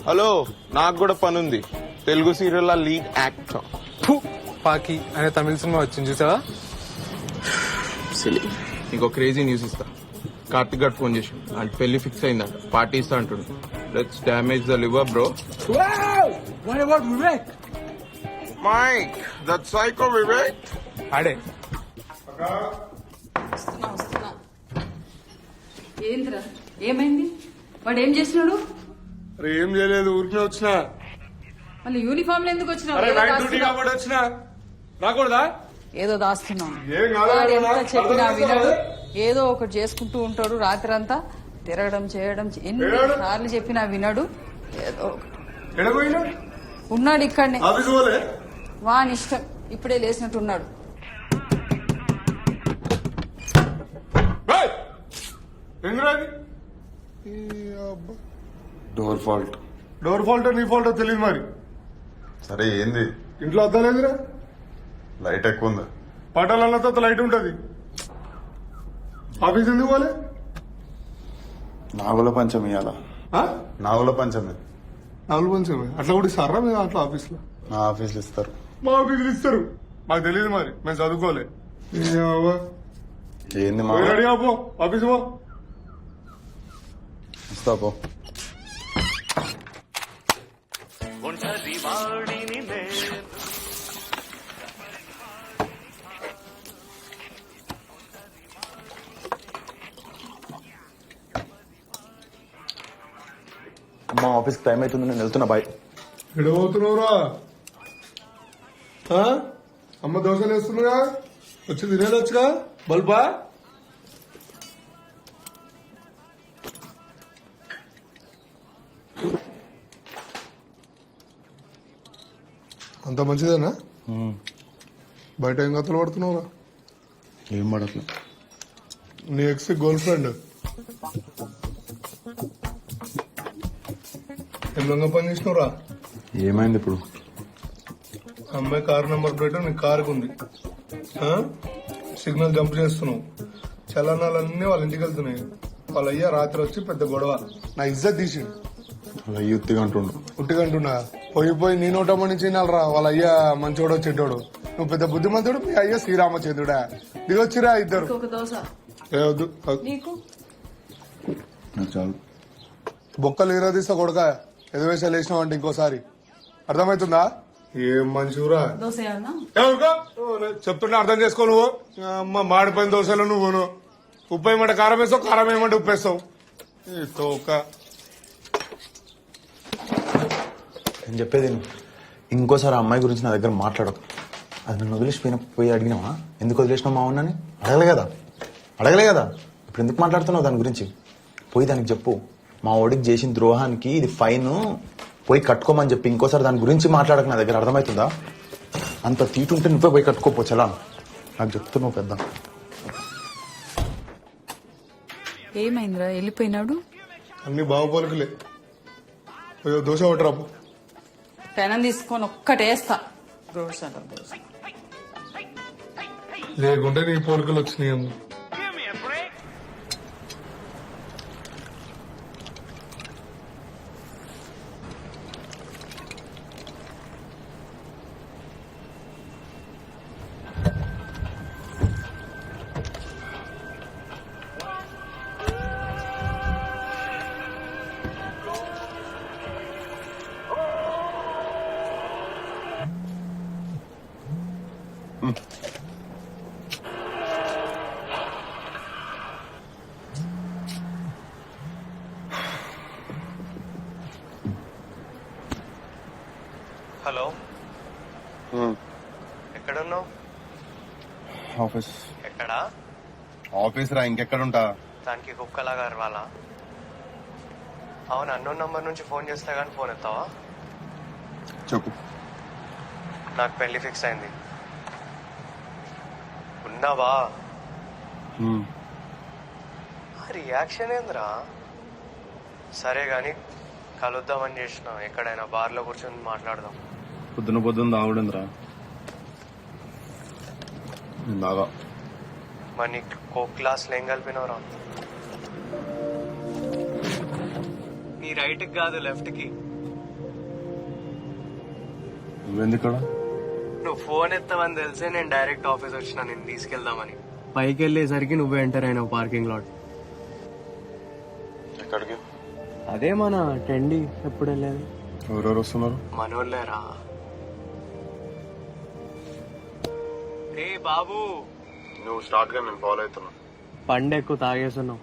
Hello, నాకు కూడా పనుంది. తెలుగు సీరియల్ లీడ్ యాక్టర్ పాకి అనే తమిళ సినిమా వచ్చింది చూసావా? నీకు క్రేజీ న్యూస్ ఇస్తా. కార్తిక్ గారు ఫోన్ చేసి అంటే పెళ్లి ఫిక్స్ అయిందంట, పార్టీ ఇస్తా అంటుండు. Let's damage the liver bro. Mike that psycho Vivek ఆడే వస్తున్నా. ఏంద్రా ఏమైంది? వాడు ఏం చేసినాడు? ఏం చేయలేదు, ఊరికే వచ్చినా. మళ్ళీ యూనిఫామ్ లో ఎందుకు వచ్చినావు? వచ్చినా రాకూడదా? ఏదో దాస్తున్నావు. ఏం కాదు, వాడు ఎంత నాకు చెప్పినా అర్థం వినడు. కాదు. ఏదో ఒకటి చేసుకుంటూ ఉంటాడు రాత్రంతా, తిరగడం చేయడం. ఎన్ని సార్లు చెప్పినా వినడు. ఏదో ఎడపోయినా ఉన్నాడు ఇక్కడనే, ఆఫీస్ పోలే. వాని ఇష్టం. ఇప్పుడే లేచినట్టున్నాడు. ఎందుకు డోర్ ఫాల్ట్. డోర్ ఫాల్ట్ నీ ఫాల్ట్ తెలియదు మరి. సరే ఏంది? ఇంట్లో అద్దాలేదురా? లైట్ ఎక్కువ ఉందా? పటాలన్నతో లైట్ ఉంటది. ఆఫీస్ ఎందుకు పోలే? నాగుల పంచమి ఇయ్యాల. నాగుల పంచమి. నాలుగు పంచమే అట్లా కూడా ఇస్తారా మీరు అట్లా ఆఫీస్ లో? నా ఆఫీస్లో ఇస్తారు. మా ఆఫీసులు ఇస్తారు, మాకు తెలియదు మరి, మేము చదువుకోలే. ఏంది మా రెడీ పో, ఆఫీస్ పో. ఇస్తా పో. అమ్మా ఆఫీస్కి టైం అవుతుంది, నేను వెళ్తున్నా. బాయ్. ఎడబోతున్నావురా? అమ్మ దోశలు వేస్తున్నాగా, వచ్చి తినేదొచ్చుగా. బల్బా అంత మంచిదేనా? బయట ఏం కథలు పడుతున్నావురా? ఏం పడట్లే. నీ ఎక్స్ గర్ల్ ఫ్రెండ్ ఎంత పని చేసినవురా? ఏమైంది ఇప్పుడు? అమ్మాయి కార్ నెంబర్ ప్లేట్ నీ కారుకు ఉంది. సిగ్నల్ జంప్ చేస్తున్నావు. చలనాలన్నీ వాళ్ళ ఇంటికి వెళ్తున్నాయి. వాళ్ళ అయ్యా రాత్రి వచ్చి పెద్ద గొడవ. నా ఇజ్జత్ తీసిండు. అలా యుత్తిగా అంటుండు. ఉట్టిగంటున్నా పోయి నీ నోటమ్మని చిన్నాలరా. వాళ్ళ అయ్యా మంచోడో చెడ్డోడు. నువ్వు పెద్ద బుద్ధిమంతుడు, మీ అయ్యా శ్రీరామచంద్రుడా. దిగొచ్చిరా ఇద్దరు. ఒక దోశ ఏ వద్దు, నీకు. నాకు చాలు. బొక్కలు ఇరదీస్తా కొడక. ఎదువేషాలు వేసినావు అంటే ఇంకోసారి. అర్థమవుతుందా? ఏం మంచిరా. దోశ ఏమన్నా? చెప్తున్నా అర్థం చేసుకో. నువ్వు అమ్మ మాడిపోయిన దోశలు నువ్వును. ఉప్పు వేయమంటే కారం వేస్తావు, కారం వేయమంటే ఉప్పు వేస్తావు. తోక. నేను చెప్పేది ఇంకోసారి ఆ అమ్మాయి గురించి నా దగ్గర మాట్లాడకు. అది నన్ను పోయి అడిగినావా? ఎందుకు వదిలేసినావు మా ఉన్నని? అడగలే కదా. ఇప్పుడు ఎందుకు మాట్లాడుతున్నావు దాని గురించి? పోయి దానికి చెప్పు, మా ఓడికి చేసిన ద్రోహానికి ఇది ఫైన్, పోయి కట్టుకోమని చెప్పి ఇంకోసారి దాని గురించి మాట్లాడక నా దగ్గర. అర్థమవుతుందా? అంత తీటుంటే నువ్వే పోయి కట్టుకోపో. చలా నాకు చెప్తున్నావు పెద్ద. ఏమైందిరా వెళ్ళిపోయినాడు? అన్ని బాగుపలుకులే. దోశ ఒకటి పెనం తీసుకొని ఒక్కటేస్తా. దోశ లేకుంటే నీ పోలికలు వచ్చినాయి. హలో, ఎక్కడున్నావు? ఆఫీస్. ఎక్కడా? ఆఫీస్ రా, ఇంకెక్కడుంటా? దానికి కుక్కలాగా అరవాలా? అవును, అన్నోన్ నంబర్ నుంచి ఫోన్ చేస్తా కానీ ఫోన్ ఎత్తావా? చెప్పు. నాకు పెళ్లి ఫిక్స్ అయింది. ఉన్నావా? రియాక్షన్ ఏందిరా? సరే గాని కలుద్దామని చేసిన. ఎక్కడైనా బార్లో కూర్చొని మాట్లాడదాం. పొద్దున తాగుడుందిరా. బాగా. మరి నీకు కోక్ గ్లాస్లో ఏం కలిపినవరా? నీ రైట్ కి కాదు, లెఫ్ట్ కి. నువ్వెందుకు నువ్వు ఫోన్ ఎత్తావని తెలిసే నేను డైరెక్ట్ ఆఫీస్ వచ్చిన నేను తీసుకెళ్దామని. పైకి వెళ్ళేసరికి నువ్వు ఎంటర్ అయినావు పార్కింగ్ లాట్. ఎక్కడికి? అదే మన టెండి ఎప్పుడు వెళ్ళేది. ఎవరెవరు వస్తున్నారు? మనోళ్ళేరా. ఏ బాబు, నువ్వు స్టార్ట్ గా నేను ఫాలో అవుతున్నా. పండు ఎక్కువ తాగేస్తున్నావు.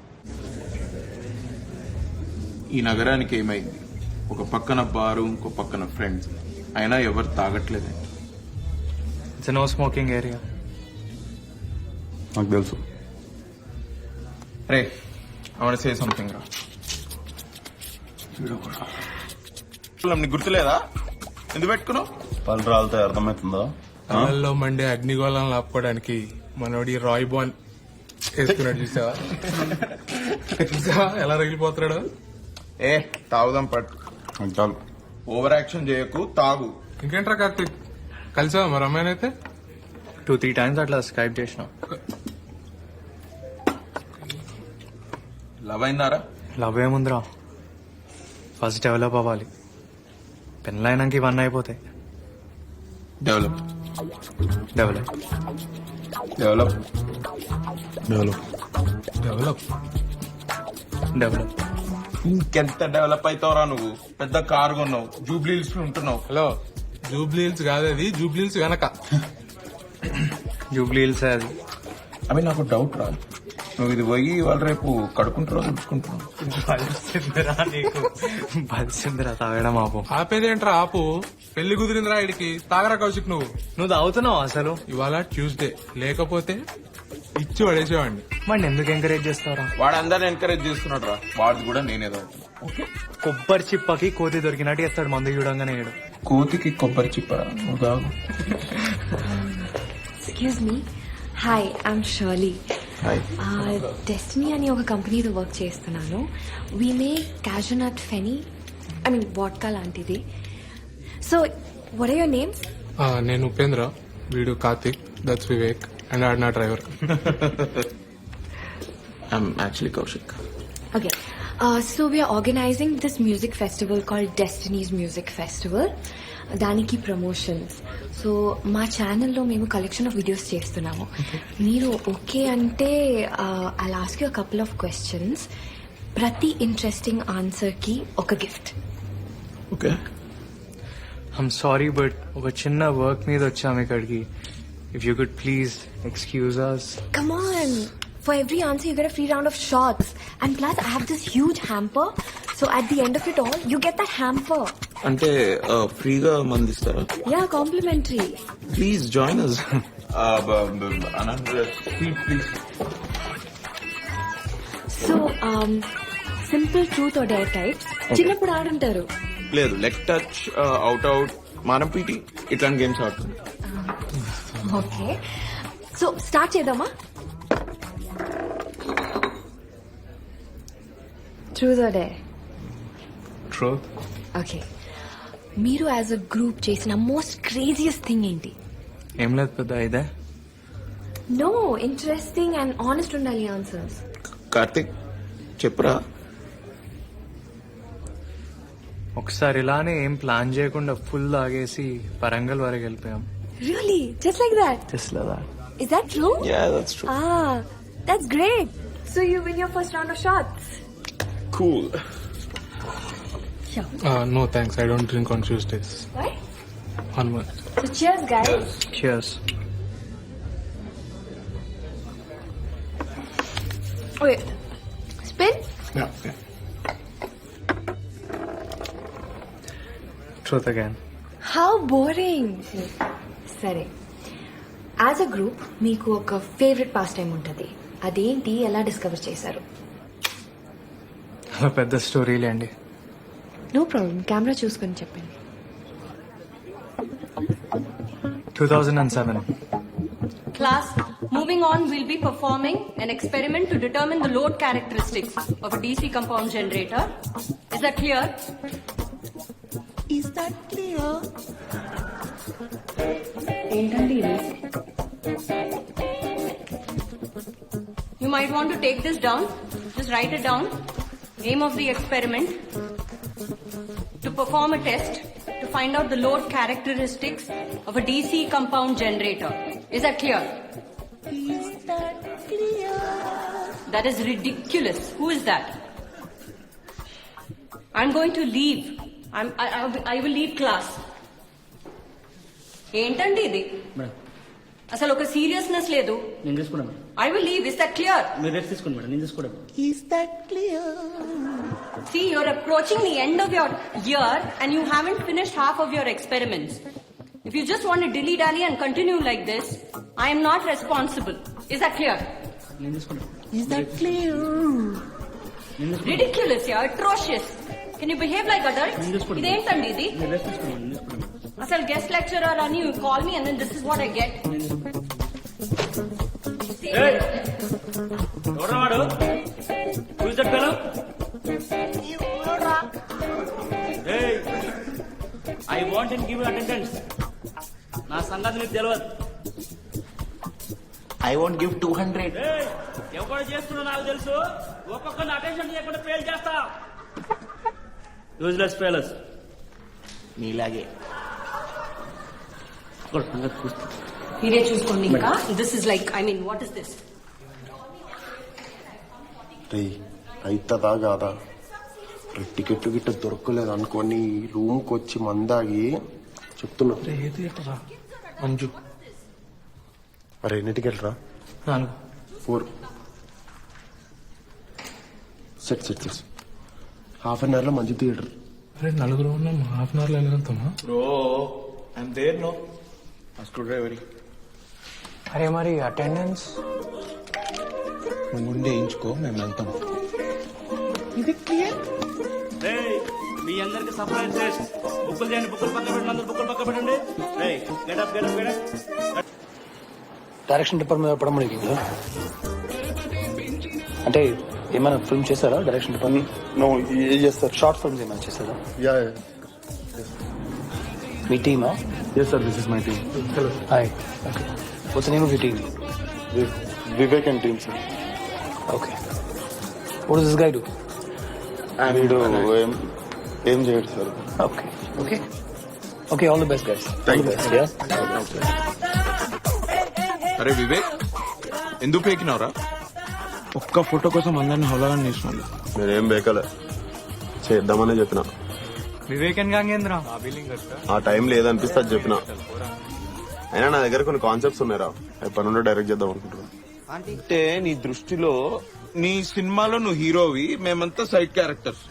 ఈ నగరానికి ఏమైంది? ఒక పక్కన బారు, ఇంకో పక్కన ఫ్రెండ్స్, అయినా ఎవరు తాగట్లేదు. It's no smoking area. నాకు తెలుసు. రే I want to say something రా. నీకు గుర్తులేదా? ఎందుకు పెట్టుకున్నావు? పళ్ళు రాలితే అర్థమవుతుందా? కళ్ళల్లో మండే అగ్నిగోళాలను ఆపుకోవడానికి మనోడి రాయ్ బాన్ వేసుకున్నాడు. చూసావా చూసావా ఎలా రగిలిపోతున్నాడు? ఏ తాగుదాం పట్టు. నాకు చాలు. ఓవర్ యాక్షన్ చేయకు, తాగు. ఇంకేంట్రా కార్తీక్, కలిసావా మరి అమ్మాయినైతే? 2-3 times అట్లా స్కైప్ చేసిన. లవ్ అయిందారా? లవ్ ఏముందిరా, ఫస్ట్ డెవలప్ అవ్వాలి. పెళ్ళైనాక ఇవన్నీ అయిపోతాయి. Develop develop develop develop develop develop. ఇంకెంత డెవలప్ అవుతావురా నువ్వు? పెద్ద కారు కొన్నావు, జూబ్లీహిల్స్ లో ఉంటున్నావు. హలో, జూబ్లీహిల్స్ కాదు అది, జూబ్లీహిల్స్ వెనక. జూబ్లీ హిల్స్ అది. అవి నాకు డౌట్ రా, నువ్వు ఇది పోయి వాళ్ళు రేపు కడుకుంటారో తుడుచుకుంటున్నావు. బలిసిందిరా నీకు, బలిసిందిరా తాగడం ఆపు. ఆపేదేంట్రా ఆపు, పెళ్లి కుదిరిందిరా ఇడికి. తాగరా కౌశిక్ నువ్వు. నువ్వు తాగుతున్నావు అసలు? ఇవాళ ట్యూస్డే, లేకపోతే ఇచ్చి పడేసేవాడిని. వాడిని ఎందుకు ఎంకరేజ్ చేస్తారా? వాడు అందరిని ఎంకరేజ్ చేస్తున్నాడు రా, వాడు కూడా నేనేదో. కొబ్బరి చిప్పకి కోతి దొరికినట్టు చేస్తాడు మందు చూడంగానే. కోతికి కొబ్బరి చిప్పరా? నువ్వు తాగు. Excuse me, hi I'm Shirley. Hi. Destiny అని ఒక కంపెనీతో వర్క్ చేస్తున్నాను. We make cashew nut feni, I mean vodka లాంటిది. So what are your names? నేను ఉపేంద్ర, వీడు కార్తిక్, దట్స్ వివేక్ అండ్ ఆడ్ నా driver. I'm actually Kaushik. Okay. So we are organizing this music festival called Destiny's Music Festival. దానికి ప్రమోషన్స్. సో మా ఛానల్లో మేము కలెక్షన్ ఆఫ్ వీడియోస్ చేస్తున్నాము. మీరు ఓకే అంటే I ask you couple of questions. ప్రతి ఇంట్రెస్టింగ్ ఆన్సర్కి ఒక gift. Okay. I'm sorry but ఒక చిన్న వర్క్ మీద వచ్చాము ఇక్కడికి. If you could please excuse us. Come on. For every answer, you get a free round of shots. And plus, I have this huge hamper. So at the end of it all, you get that hamper. అంటే ఫ్రీగా మందిస్తారా? Yeah, complimentary. Please join us. Please. So, simple truth or dare types. చిన్నప్పుడు ఆడుంటారు. లేదు, leg touch, out, మానం పీటీ, ఇట్లాంటి games ఆడుతుంది. ఓకే, సో స్టార్ట్ చేద్దామా? Truth or dare? Truth. Okay, మీరు యాజ్ అ గ్రూప్ చేసిన మోస్ట్ క్రేజియస్ట్ థింగ్ ఏంటి? ఏం లేదు పెద్ద ఇదే. నో, ఇంట్రెస్టింగ్ అండ్ ఆనెస్ట్ ఉండాలి ఆన్సర్స్. కార్తిక్ చెప్పురా. ఒకసారి ఇలానే ఏం ప్లాన్ చేయకుండా ఫుల్ ఆగేసి వరంగల్ వరకు వెళ్ళిపోయాం. Really? Just like that? Just లేదా? Is that true? Yeah, that's true. That's great. So you win your first round of shots. Cool. No thanks, I don't drink on Tuesdays. Why? Onward. So cheers, guys. Cheers. Wait. Spin? Yeah. Truth again. How boring. సరే, as a group మీకు ఒక favourite pass time ఉంటుంది. అదేంటి, ఎలా discover చేశారు? అలా పెద్ద స్టోరీలే అండి. నో ప్రాబ్లం, కెమెరా చూసుకొని చెప్పండి. 2007. Class, moving on, we'll be performing an experiment to determine the load characteristics of a DC compound generator. Is that clear? ఏంటండి ఇది? You might want to take this down. Just write it down. Aim of the experiment: to perform a test to find out the load characteristics of a DC compound generator. Is that clear? That is ridiculous. Who is that? I'm going to leave. I will leave class. ఏంటండి ఇది అసలు ఒక seriousness లేదు. నేను తీసుకున్నాను madam. I will leave. Is that clear? మీరు rest తీసుకోండి madam, నేను తీసుకున్నాను. See, you're approaching the end of your year and you haven't finished half of your experiments. If you just want to dilly-dally and continue like this, I am not responsible. Is that clear? నేను తీసుకున్నాను. Ridiculous, yeah, atrocious. Can you behave like adults? ఇదేంటండి ఇది? మీరు rest తీసుకోండి, నేను తీసుకున్నాను. అసలు guest lecturer అని you call me and then this is what I get. ఎవరా వాడు? Who is that fellow? Hey, I want and give you attendance. నా సంగతి నీకు తెలియదు. I want give 200. Hey, ఎవరు చేస్తున్నా నాకు తెలుసు. ఒక్కొక్కరిని అటెన్షన్ చేయకుండా ఫెయిల్ చేస్తా. Useless failures. నీలాగే. సంగతి చూస్తా. మీరే చూసుకోండి ఇంకా. This is like, I mean, what is this? రే అయితదా కాదా? టికెట్లు గిట్ట దొరకలేదు అనుకోని రూమ్కి వచ్చి మందాగి చెప్తున్నా. మంజు మరి ఎన్ని టికెట్ రా? 4. 4. సెట్ హాఫ్ అన్ అవర్ లో మంచి థియేటర్. అరే నలుగురు ఉన్నాం, హాఫ్ అన్ అవర్ లో వెళ్ళగలుగుతామా? Bro I'm there no. ఆ స్క్రూ డ్రైవర్ అరే మరి అటెండెన్స్ నువ్వు ముందే వేయించుకో, మేము వెళ్తాం. Hey, మీ అందరికి సర్ప్రైజ్ టెస్ట్. బుక్కులు చేయండి, బుక్కులు పక్క పెట్టండి, అందరు బుక్కులు పక్క పెట్టండి. Hey, get up. Direction department పడమడిగింది అంటే ఏమైనా ఫిల్మ్ చేశారా? డైరెక్షన్ డిపార్ట్మెంట్ ఏం చేస్తారు? షార్ట్ ఫిల్మ్స్ ఏమైనా చేశారా? యా మీ టీమా? Yes sir, this is my team. Hi, what's the name of your team? Vivek and team sir. Okay, what does this guy do? వీడు ఏం చేయడు sir. Okay, all the best guys. Thank you. అరే వివేక్, ఎందుకు పేకినావురా? ఒక్క photo కోసం అందరిని హోలాగా చేసినాడు. నేనేం బేకలే, చేద్దామనే చెప్పిన. వివేకన్ గాంగేంద్ర ఆ టైం లేదనిపిస్తే అది చెప్పిన. అయినా నా దగ్గర కొన్ని కాన్సెప్ట్స్ ఉన్నాయిరా, ఎప్పటి నుండో డైరెక్ట్ చేద్దాం అనుకుంటున్నా. అంటే నీ దృష్టిలో నీ సినిమాలో నువ్వు హీరోవి, మేమంతా సైడ్ క్యారెక్టర్స్.